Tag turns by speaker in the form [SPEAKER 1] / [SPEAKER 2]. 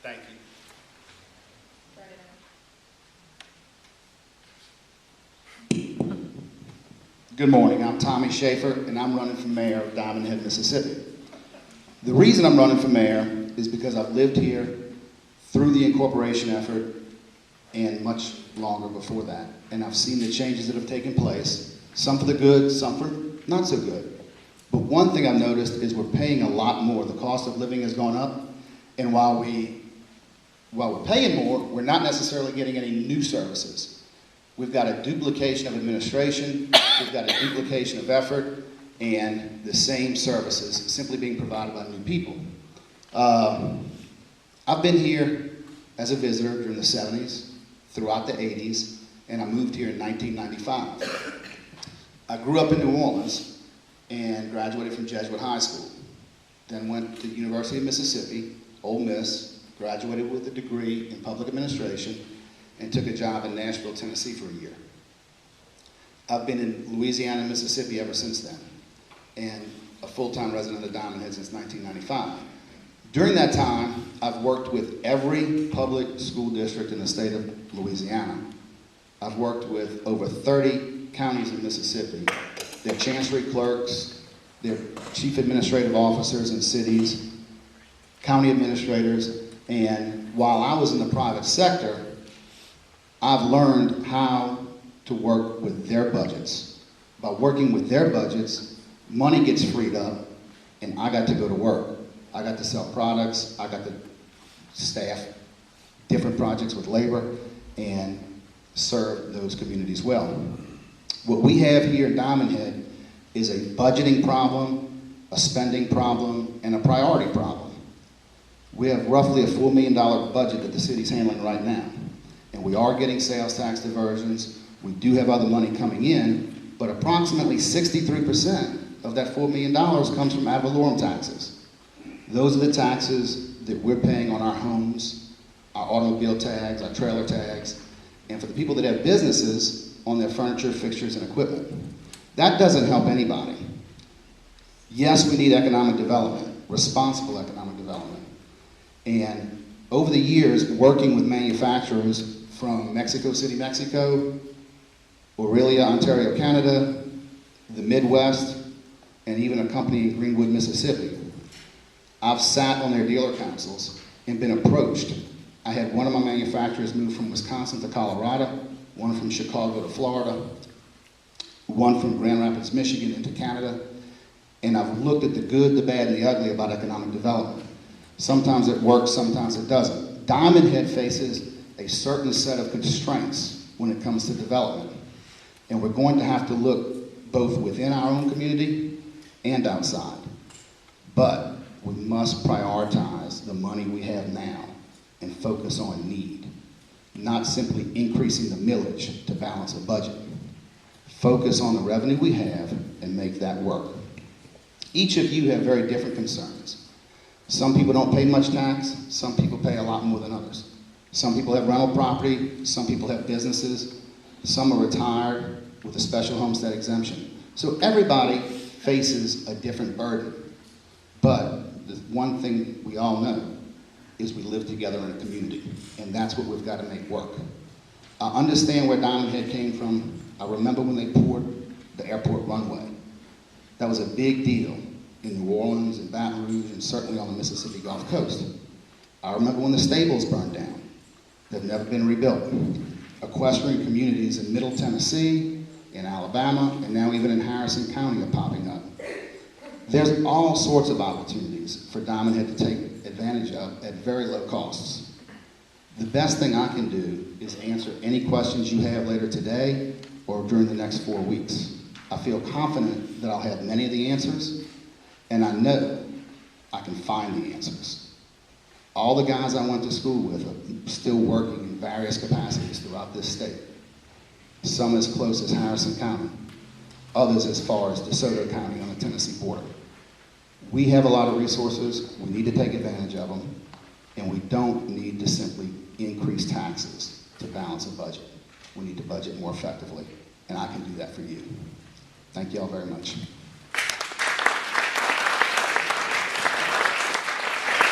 [SPEAKER 1] Thank you. Good morning, I'm Tommy Schafer, and I'm running for mayor of Diamondhead, Mississippi. The reason I'm running for mayor is because I've lived here through the incorporation effort and much longer before that. And I've seen the changes that have taken place, some for the good, some for not so good. But one thing I've noticed is we're paying a lot more. The cost of living has gone up, and while we're paying more, we're not necessarily getting any new services. We've got a duplication of administration, we've got a duplication of effort, and the same services simply being provided by new people. I've been here as a visitor during the 70s, throughout the 80s, and I moved here in 1995. I grew up in New Orleans and graduated from Jesuit High School. Then went to the University of Mississippi, Ole Miss, graduated with a degree in public administration, and took a job in Nashville, Tennessee for a year. I've been in Louisiana and Mississippi ever since then, and a full-time resident of Diamondhead since 1995. During that time, I've worked with every public school district in the state of Louisiana. I've worked with over 30 counties in Mississippi, their chancery clerks, their chief administrative officers in cities, county administrators, and while I was in the private sector, I've learned how to work with their budgets. By working with their budgets, money gets freed up, and I got to go to work. I got to sell products, I got to staff different projects with labor, and serve those communities well. What we have here in Diamondhead is a budgeting problem, a spending problem, and a priority problem. We have roughly a $4 million budget that the city's handling right now. And we are getting sales tax diversions. We do have other money coming in, but approximately 63% of that $4 million comes from ad valorem taxes. Those are the taxes that we're paying on our homes, our automobile tags, our trailer tags, and for the people that have businesses, on their furniture, fixtures, and equipment. That doesn't help anybody. Yes, we need economic development, responsible economic development. And over the years, working with manufacturers from Mexico City, Mexico, Orillia, Ontario, Canada, the Midwest, and even a company in Greenwood, Mississippi, I've sat on their dealer councils and been approached. I had one of my manufacturers move from Wisconsin to Colorado, one from Chicago to Florida, one from Grand Rapids, Michigan into Canada, and I've looked at the good, the bad, and the ugly about economic development. Sometimes it works, sometimes it doesn't. Diamondhead faces a certain set of constraints when it comes to development, and we're going to have to look both within our own community and outside. But we must prioritize the money we have now and focus on need, not simply increasing the millage to balance a budget. Focus on the revenue we have and make that work. Each of you have very different concerns. Some people don't pay much tax, some people pay a lot more than others. Some people have rental property, some people have businesses, some are retired with a special homestead exemption. So everybody faces a different burden. But the one thing we all know is we live together in a community, and that's what we've got to make work. I understand where Diamondhead came from. I remember when they poured the airport runway. That was a big deal in New Orleans and Baton Rouge and certainly on the Mississippi Gulf Coast. I remember when the stables burned down. They've never been rebuilt. Equestrian communities in Middle Tennessee, in Alabama, and now even in Harrison County are popping up. There's all sorts of opportunities for Diamondhead to take advantage of at very low costs. The best thing I can do is answer any questions you have later today or during the next 4 weeks. I feel confident that I'll have many of the answers, and I know I can find the answers. All the guys I went to school with are still working in various capacities throughout this state. Some as close as Harrison County, others as far as DeSoto County on the Tennessee border. We have a lot of resources, we need to take advantage of them, and we don't need to simply increase taxes to balance a budget. We need to budget more effectively, and I can do that for you. Thank you all very much.